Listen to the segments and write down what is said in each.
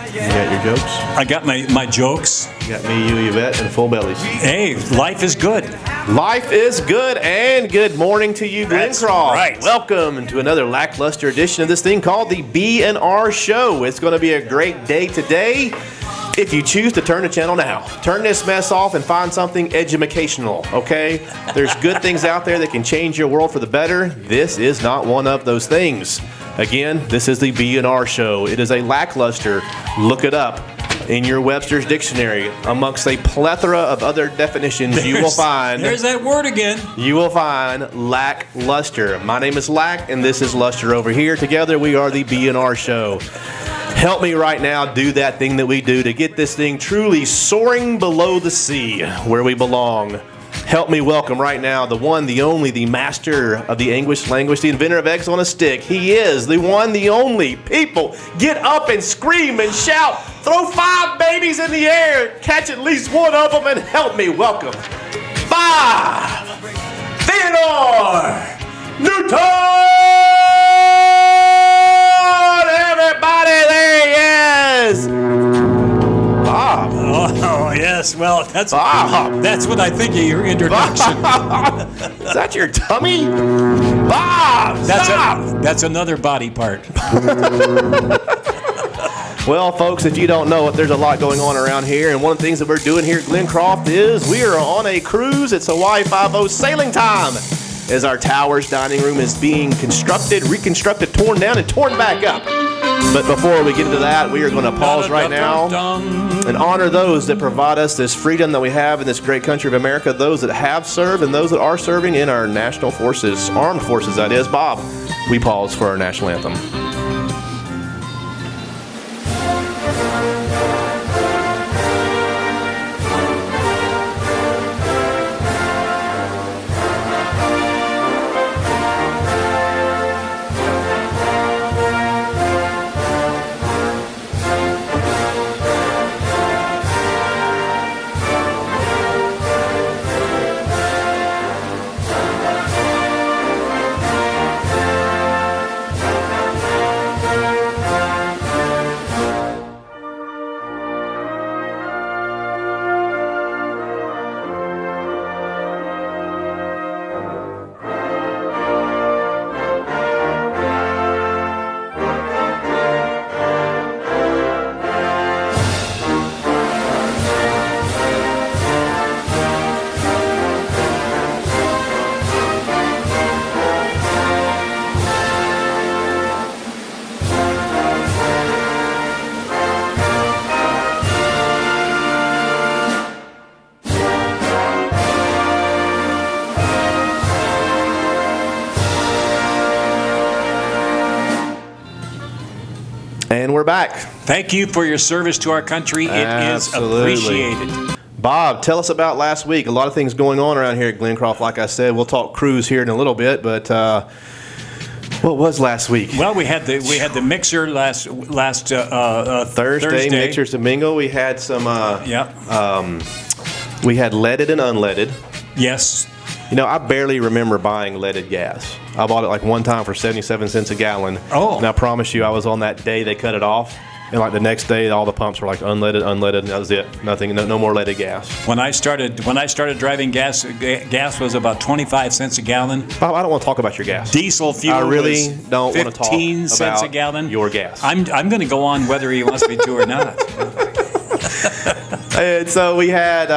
You got your jokes? I got my jokes. You got me, you, Yvette, and full bellies. Hey, life is good. Life is good, and good morning to you, That's Glencroft. right. Welcome to another lackluster edition of this thing called the B&R Show. It's going to be a great day today. If you choose to turn the channel now, turn this mess off and find something educational, okay? There's good things out there that can change your world for the better. This is not one of those things. Again, this is the B&R Show. It is a lackluster. Look it up in your Webster's Dictionary. Amongst a plethora of other definitions, you will find... There's that word again. You will find lackluster. My name is Lack, and this is Luster over here. Together, we are the B&R Show. Help me right now do that thing that we do to get this thing truly soaring below the sea where we belong. Help me welcome right now the one, the only, the master of the English language, the inventor of eggs on a stick. He is the one, the only. People, get up and scream and shout. Throw 5 babies in the air. Catch at least one of them and help me welcome Bob Theodore Newton! Everybody, there he is! Bob. Oh, yes. Well, that's Bob. That's what I think of your introduction. Bob. Is that your tummy? Bob, stop! That's another body part. Well, folks, if you don't know it, there's a lot going on around here, and one of the things that we're doing here at Glencroft is we are on a cruise. It's Hawaii 5-0 sailing time as our tower's dining room is being constructed, reconstructed, torn down, and torn back up. But before we get into that, we are going to pause right now and honor those that provide us this freedom that we have in this great country of America, those that have served and those that are serving in our national forces, armed forces, that is. Bob, we pause for our national anthem. And we're back. Thank you for your service to our country. It Absolutely. is appreciated. Bob, tell us about last week. A lot of things going on around here at Glencroft. Like I said, we'll talk cruise here in a little bit, but what was last week? Well, we had the mixer last Thursday. Mixers to mingle. We had some. We had leaded and unleaded. Yes. You know, I barely remember buying leaded gas. I bought it like one time for 77 cents a gallon. Oh. And I promise you, I was on that day they cut it off. And like the next day, all the pumps were like unleaded, and that was it. Nothing, no more leaded gas. When I started driving gas was about 25 cents a gallon. Bob, I don't want to talk about your gas. Diesel fuel I really was don't want to talk 15 cents a about gallon. Your gas. I'm going to go on whether he wants me to or not. And so we had,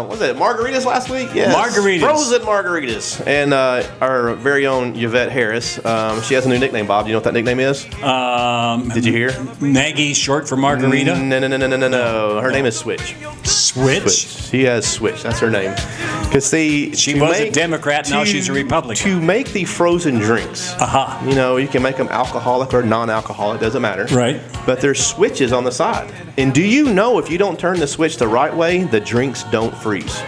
what was it, margaritas last week? Yes. Margaritas. Frozen margaritas. And our very own Yvette Harris, she has a new nickname, Bob. Do you know what that nickname is? Did you hear? Maggie, short for margarita? No. Her name is Switch. Switch? She has Switch. That's her name. Because see, she was a Democrat, now she's a Republican. To make the frozen drinks, you know, you can make them alcoholic or non-alcoholic, doesn't matter. Right. But there's switches on the side. And do you know if you don't turn the switch the right way, the drinks don't freeze?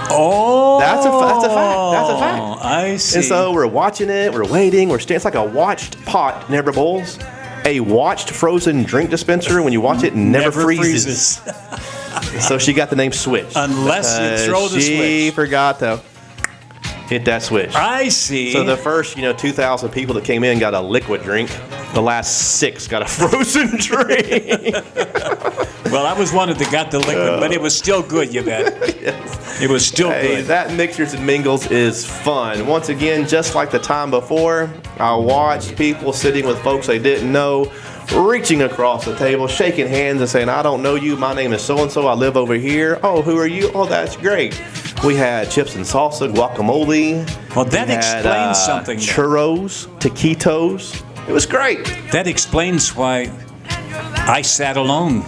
Oh, that's a fact. I see. And so we're watching it, we're waiting, it's like a watched pot never boils. A watched frozen drink dispenser, when you watch it, never freezes. So she got the name Switch. Unless you throw the switch. She forgot to hit that switch. I see. So the first, 2,000 people that came in got a liquid drink. The last 6 got a frozen drink. Well, I was one that got the liquid, but it was still good, you bet. Yes. It was still Hey, good. that Mixers and Mingles is fun. Once again, just like the time before, I watched people sitting with folks they didn't know, reaching across the table, shaking hands and saying, I don't know you, my name is so-and-so, I live over here. Oh, who are you? Oh, that's great. We had chips and salsa, guacamole. Well, that explains something. Churros, taquitos. It was great. That explains why I sat alone.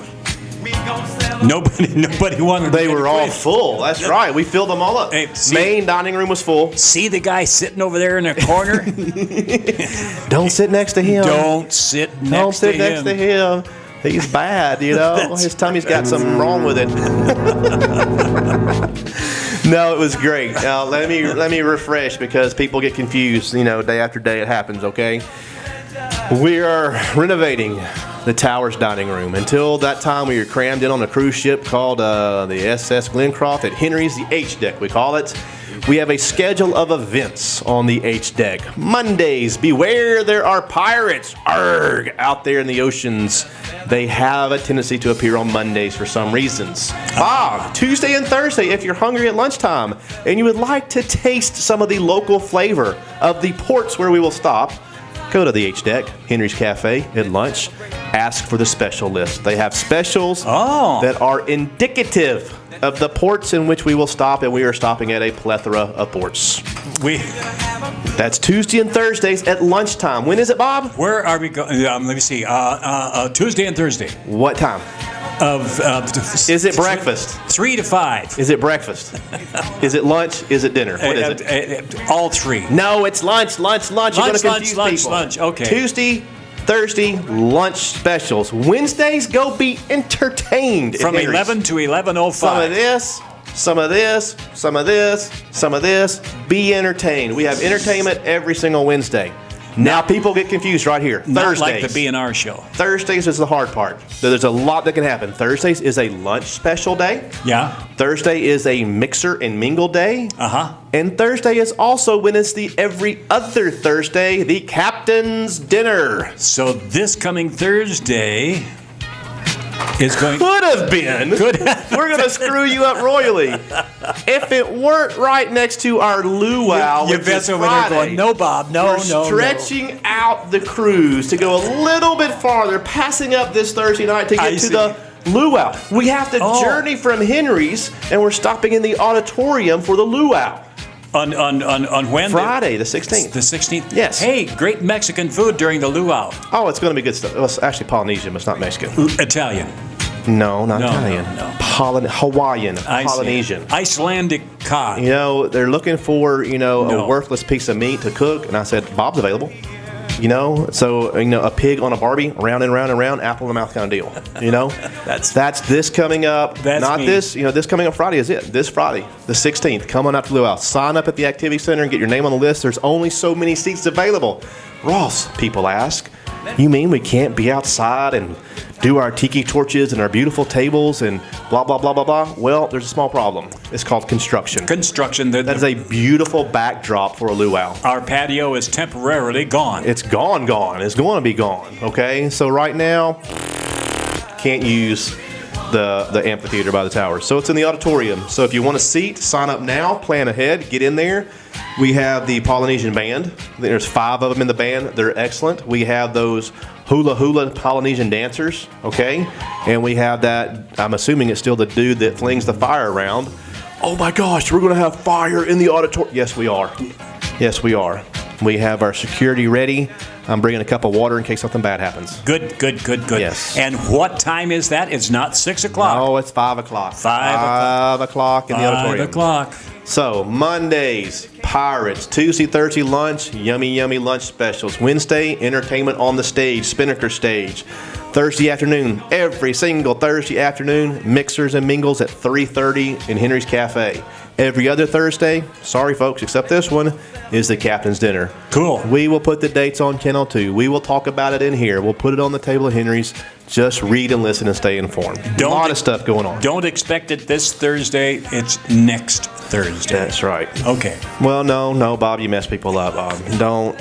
Nobody wanted. They were all full. That's right. We filled them all up. Hey, Main dining room was full. See the guy sitting over there in the corner? Don't sit next to him. Don't sit next Don't sit to next him. to him. He's bad, you know. His tummy's got something wrong with it. No, it was great. Now let me refresh because people get confused. You know, day after day it happens. Okay. We are renovating the Towers dining room. Until that time, we were crammed in on a cruise ship called the SS Glencroft at Henry's, the H deck, we call it. We have a schedule of events on the H deck. Mondays, beware, there are pirates, arg, out there in the oceans. They have a tendency to appear on Mondays for some reasons. Tuesday and Thursday, if you're hungry at lunchtime and you would like to taste some of the local flavor of the ports where we will stop, go to the H Deck, Henry's Cafe, at lunch. Ask for the special list. They have specials that are indicative of the ports in which we will stop, and we are stopping at a plethora of ports. That's Tuesday and Thursdays at lunchtime. When is it, Bob? Where are we going? Let me see. Tuesday and Thursday. What time? Is it breakfast? 3 to 5. Is it breakfast? Is it lunch? Is it dinner? What is it? All 3. No, it's lunch. You're going to confuse people. Lunch. Okay. Tuesday, Thursday, lunch specials. Wednesdays, go be entertained. From 11 to 11:05. Some of this, some of this, some of this, some of this. Be entertained. We have entertainment every single Wednesday. Now people get confused right here. Not Thursdays. like the B&R Show. Thursdays is the hard part. There's a lot that can happen. Thursdays is a lunch special day. Yeah. Thursday is a mixer and mingle day. Uh-huh. And Thursday is also, when it's the every other Thursday, the captain's dinner. So this coming Thursday is going... Could have been. We're going to screw you up royally. If it weren't right next to our luau, You which is bet over there Friday, going, no, Bob, no, we're no, stretching out the cruise to go a little bit farther, passing up this Thursday night to get to the luau. We have to journey from Henry's, and we're stopping in the auditorium for the luau. On when? Friday, the 16th. The 16th? Yes. Hey, great Mexican food during the luau. Oh, it's going to be good stuff. Well, it's actually Polynesian, but it's not Mexican. Italian. No, not No, Italian. no. Hawaiian, I see. Polynesian. Icelandic cod. You know, they're looking for, a worthless piece of meat to cook. And I said, Bob's available. So, a pig on a Barbie, round and round and round, apple in the mouth kind of deal. That's this coming up. That's me. This coming up Friday is it. This Friday, the 16th. Come on out to Luau. Sign up at the Activity Center and get your name on the list. There's only so many seats available. Ross, people ask, you mean we can't be outside and do our tiki torches and our beautiful tables and blah, blah, blah, blah, blah? Well, there's a small problem. It's called construction. That is a beautiful backdrop for a luau. Our patio is temporarily gone. It's gone. It's going to be gone, okay? So right now, can't use the amphitheater by the tower. So it's in the auditorium. So if you want a seat, sign up now, plan ahead, get in there. We have the Polynesian band. There's 5 of them in the band. They're excellent. We have those hula Polynesian dancers, okay? And we have that, I'm assuming it's still the dude that flings the fire around. Oh my gosh, we're going to have fire in the auditorium. Yes, we are. We have our security ready. I'm bringing a cup of water in case something bad happens. Good. Yes. And what time is that? It's not 6 o'clock. No, it's 5 o'clock. 5 o'clock in the auditorium. 5 o'clock. So, Mondays, Pirates. Tuesday, Thursday, lunch. Yummy lunch specials. Wednesday, entertainment on the stage, Spinnaker stage. Thursday afternoon, every single Thursday afternoon, mixers and mingles at 3:30 in Henry's Cafe. Every other Thursday, sorry folks, except this one, is the captain's dinner. Cool. We will put the dates on Channel 2. We will talk about it in here. We'll put it on the table at Henry's. Just read and listen and stay informed. A lot of stuff going on. Don't expect it this Thursday. It's next Thursday. That's right. Okay. Well, no, Bob, you mess people up. Don't.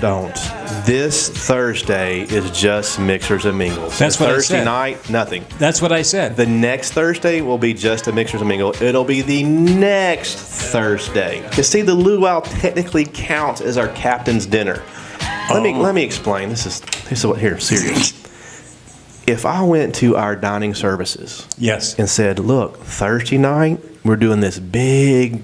This Thursday is just Mixers and Mingles. That's what I Thursday said. night, nothing. That's what I said. The next Thursday will be just a Mixers and Mingle. It'll be the next Thursday. Because see, the luau technically counts as our captain's dinner. Let me explain. This is what here. Serious. If I went to our dining services, Yes. and said, "Look, Thursday night we're doing this big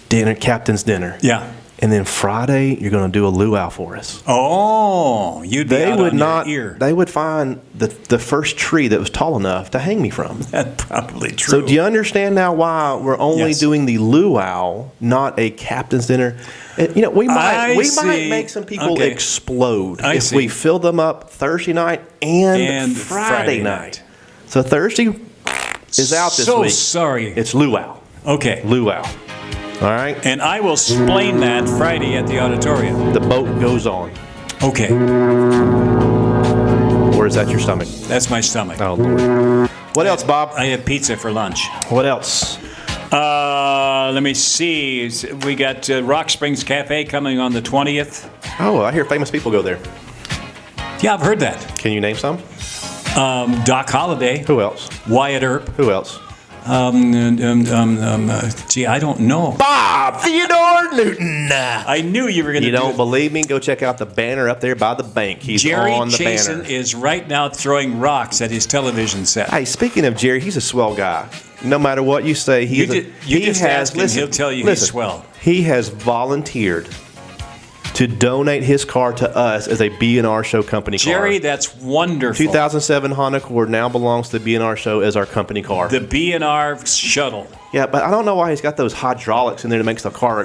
dinner, captain's dinner." Yeah. And then Friday, you're going to do a luau for us. Oh, you'd be out on your ear. They would find the first tree that was tall enough to hang me from. That's probably true. So do you understand now why we're only Yes. doing the luau, not a captain's dinner? And, we might make some people explode if we fill them up Thursday night and Friday night. So Thursday is out this week. So sorry. It's luau. Okay. Luau. All right? And I will explain that Friday at the auditorium. The boat goes on. Okay. Or is that your stomach? That's my stomach. Oh, Lord. What else, Bob? I had pizza for lunch. What else? Let me see. We got Rock Springs Cafe coming on the 20th. Oh, I hear famous people go there. Yeah, I've heard that. Can you name some? Doc Holliday. Who else? Wyatt Earp. Who else? Gee, I don't know. Bob Theodore Newton. I knew you were going to You don't believe me? Go check out the banner up there by the bank. He's Jerry on the Chasen banner. is right now throwing rocks at his television set. Hey, speaking of Jerry, he's a swell guy. No matter what you say, You just ask him, he'll tell you he's swell. He has volunteered to donate his car to us as a B&R Show company car. Jerry, that's wonderful. 2007 Honda Accord now belongs to the B&R Show as our company car. The B&R shuttle. Yeah, but I don't know why he's got those hydraulics in there that makes the car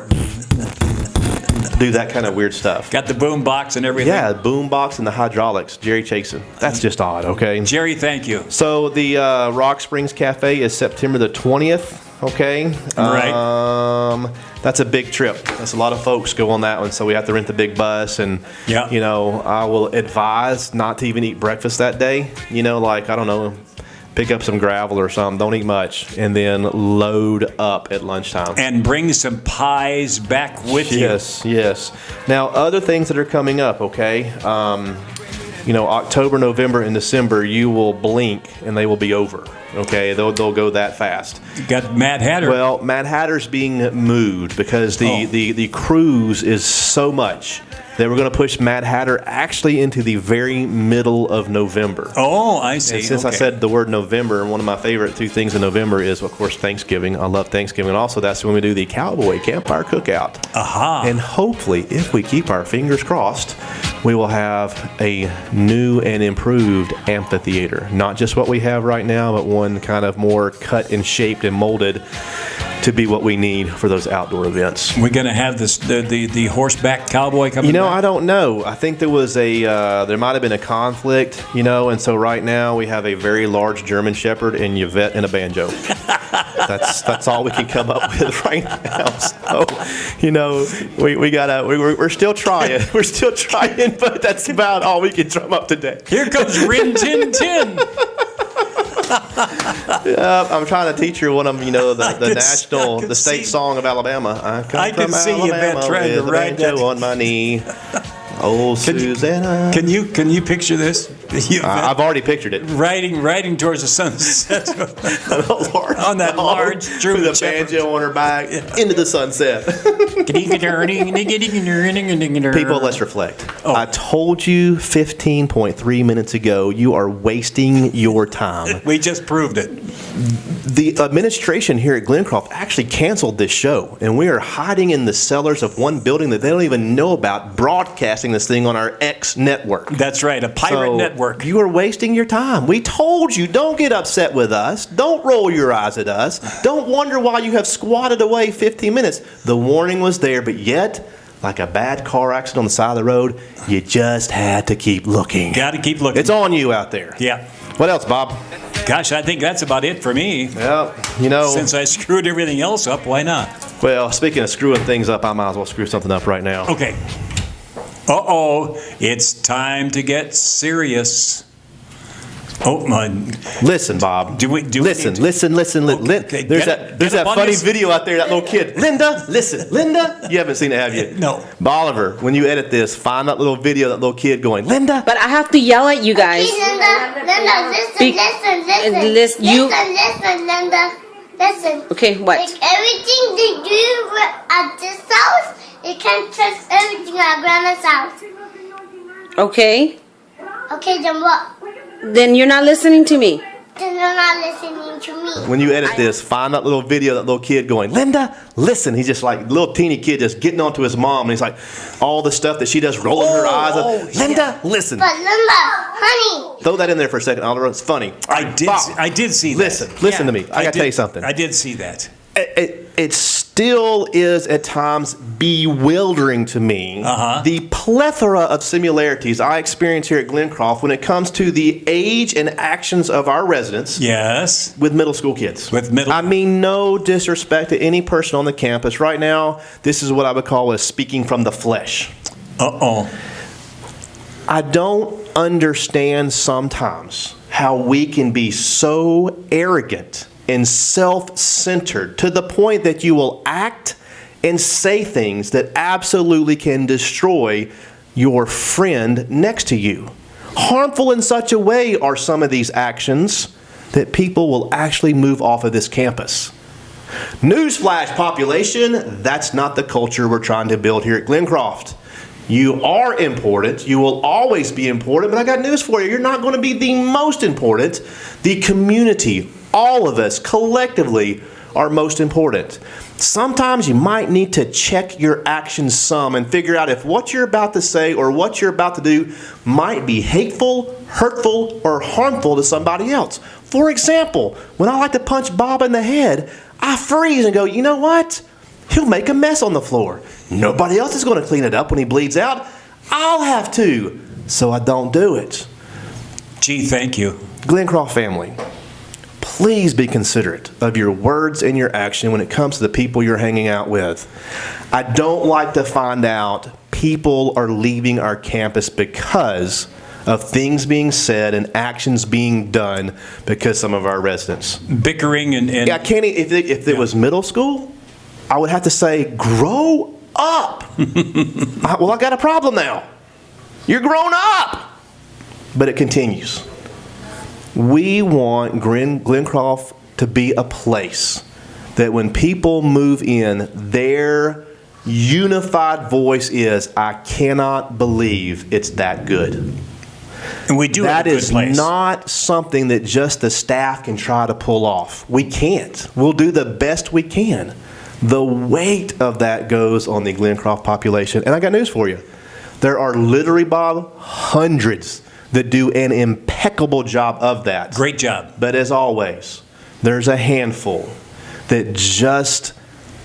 do that kind of weird stuff. Got the boom box and everything. Yeah, the boom box and the hydraulics. Jerry Chasen. That's just odd, okay? Jerry, thank you. So the Rock Springs Cafe is September the 20th, okay? Right. That's a big trip. That's a lot of folks go on that one, so we have to rent the big bus. And, Yeah. I will advise not to even eat breakfast that day. I don't know, pick up some gravel or something. Don't eat much. And then load up at lunchtime. And bring some pies back with you. Yes. Now, other things that are coming up, okay? October, November, and December, you will blink and they will be over. Okay, they'll go that fast. You got Mad Hatter. Well, Mad Hatter's being moved because the cruise is so much that we're going to push Mad Hatter actually into the very middle of November. Oh, I see. And since I said the word November, one of my favorite two things in November is, of course, Thanksgiving. I love Thanksgiving. And also, that's when we do the Cowboy Campfire Cookout. Aha. And hopefully, if we keep our fingers crossed, we will have a new and improved amphitheater. Not just what we have right now, but one kind of more cut and shaped and molded to be what we need for those outdoor events. We're going to have this the horseback cowboy coming back? I don't know. I think there was there might have been a conflict, and so right now we have a very large German Shepherd and Yvette and a banjo. That's all we can come up with right now. So, we're still trying. We're still trying, but that's about all we can drum up today. Here comes Rin Tin Tin. I'm trying to teach her one of them, the state song of Alabama. I can see Yvette trying to write that on my knee. Oh, Susanna. Can you picture this? I've already pictured it. Riding towards the sunset on that large German with a Shepherd. banjo on her back into the sunset. People, let's reflect. I told you 15.3 minutes ago you are wasting your time. We just proved it. The administration here at Glencroft actually canceled this show, and we are hiding in the cellars of one building that they don't even know about, broadcasting this thing on our X network. That's right, a pirate network. You are wasting your time. We told you, don't get upset with us. Don't roll your eyes at us. Don't wonder why you have squatted away 15 minutes. The warning was there, but yet, like a bad car accident on the side of the road, you just had to keep looking. Got to keep looking. It's on you out there. Yeah. What else, Bob? Gosh, I think that's about it for me. Well, Since I screwed everything else up, why not? Well, speaking of screwing things up, I might as well screw something up right now. Okay. Uh-oh, it's time to get serious. Oh my! Listen, Bob. Listen. Okay, There's that funny video out there, that little kid. Linda, listen. Linda, you haven't seen it, have you? No. Oliver, when you edit this, find that little video, that little kid going, Linda. But I have to yell at you guys. Linda, listen, Linda. Listen. Okay, what? Like everything they do at this house, you can't trust everything at Grandma's house. Okay. Okay, then what? Then you're not listening to me. Then you're not listening to me. When you edit this, find that little video, that little kid going, Linda, listen. He's just like, little teeny kid just getting onto his mom. And he's like, all the stuff that she does, rolling her eyes. Linda, listen. But Linda, honey. Throw that in there for a second, Oliver. It's funny. I did see that. Listen to me. I got to tell you something. I did see that. It still is at times bewildering to me, the plethora of similarities I experience here at Glencroft when it comes to the age and actions of our residents. Yes. With middle school kids. I mean, no disrespect to any person on the campus. Right now, this is what I would call as speaking from the flesh. Uh-oh. I don't understand sometimes how we can be so arrogant and self-centered to the point that you will act and say things that absolutely can destroy your friend next to you. Harmful in such a way are some of these actions that people will actually move off of this campus. Newsflash, population, that's not the culture we're trying to build here at Glencroft. You are important. You will always be important, but I got news for you. You're not going to be the most important. The community, all of us collectively, are most important. Sometimes you might need to check your actions some and figure out if what you're about to say or what you're about to do might be hateful, hurtful, or harmful to somebody else. For example, when I like to punch Bob in the head, I freeze and go, you know what? He'll make a mess on the floor. Nobody else is going to clean it up when he bleeds out. I'll have to, so I don't do it. Gee, thank you. Glencroft family, please be considerate of your words and your action when it comes to the people you're hanging out with. I don't like to find out people are leaving our campus because of things being said and actions being done because some of our residents. Bickering and Yeah, Kenny, if it was middle school, I would have to say, grow up. Well, I got a problem now. You're grown up. But it continues. We want Glencroft to be a place that when people move in, their unified voice is, I cannot believe it's that good. And we do have a good place. That is not something that just the staff can try to pull off. We can't. We'll do the best we can. The weight of that goes on the Glencroft population. And I got news for you. There are literally, Bob, hundreds that do an impeccable job of that. Great job. But as always, there's a handful that just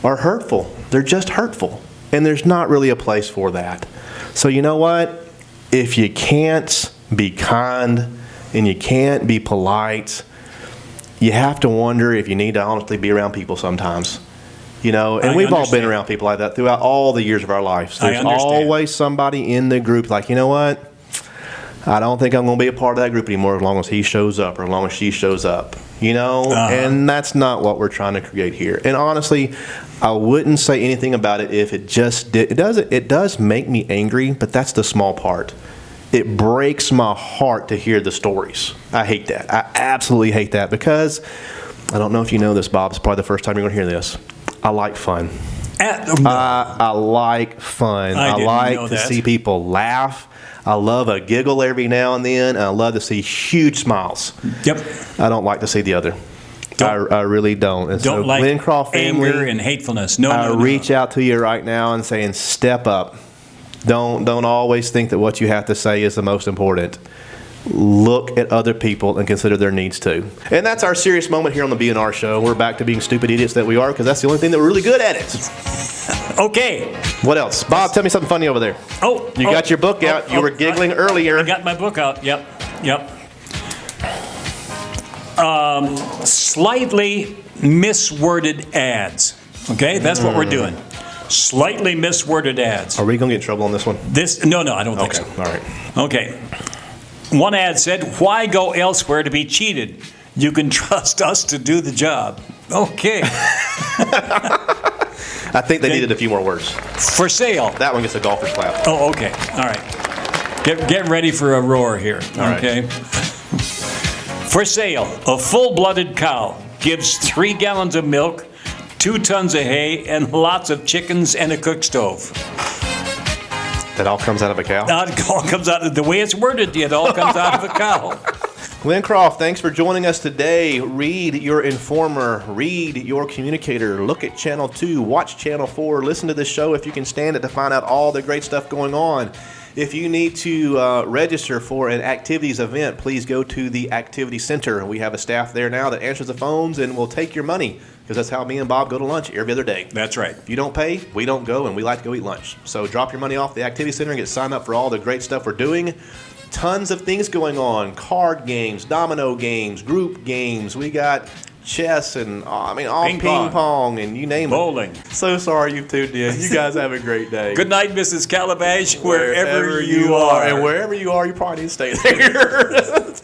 are hurtful. They're just hurtful. And there's not really a place for that. So you know what? If you can't be kind and you can't be polite, you have to wonder if you need to honestly be around people sometimes. You know, and we've all been around people like that throughout all the years of our lives. There's always somebody in the group like, you know what? I don't think I'm going to be a part of that group anymore as long as he shows up or as long as she shows up. You know, and that's not what we're trying to create here. And honestly, I wouldn't say anything about it if it just did. It does make me angry, but that's the small part. It breaks my heart to hear the stories. I hate that. I absolutely hate that because I don't know if you know this, Bob. It's probably the first time you're going to hear this. I like fun. I like fun. I like to see people laugh. I love a giggle every now and then. And I love to see huge smiles. Yep. I don't like to see the other. I really don't. And don't so like Glencroft family, anger and hatefulness. No. I reach out to you right now and saying, step up. Don't always think that what you have to say is the most important. Look at other people and consider their needs too. And that's our serious moment here on the B&R Show. We're back to being stupid idiots that we are because that's the only thing that we're really good at it. Okay. What else? Bob, tell me something funny over there. You got your book out. You were giggling earlier. I got my book out. Yep. Slightly misworded ads. Okay, that's what we're doing. Slightly misworded ads. Are we going to get in trouble on this one? No, I don't think so. All right. Okay. One ad said, "Why go elsewhere to be cheated? You can trust us to do the job." Okay. I think they needed a few more words. For sale. That one gets a golfer's clap. Oh, okay. All right. Get ready for a roar here. All okay. Right. For sale, a full-blooded cow gives 3 gallons of milk, 2 tons of hay, and lots of chickens and a cook stove. That all comes out of a cow? It all comes out of the way it's worded. It all comes out of a cow. Glencroft, thanks for joining us today. Read your informer, read your communicator, look at Channel 2, watch Channel 4, listen to the show if you can stand it to find out all the great stuff going on. If you need to register for an activities event, please go to the Activity Center. We have a staff there now that answers the phones and will take your money, because that's how me and Bob go to lunch every other day. That's right. If you don't pay, we don't go, and we like to go eat lunch. So drop your money off the Activity Center and get signed up for all the great stuff we're doing. Tons of things going on. Card games, domino games, group games. We got chess and, all ping pong and you name Bowling. it. So sorry you tuned in. You guys have a great day. Good night, Mrs. Calabash, wherever you are. And wherever you are, you probably need to stay there.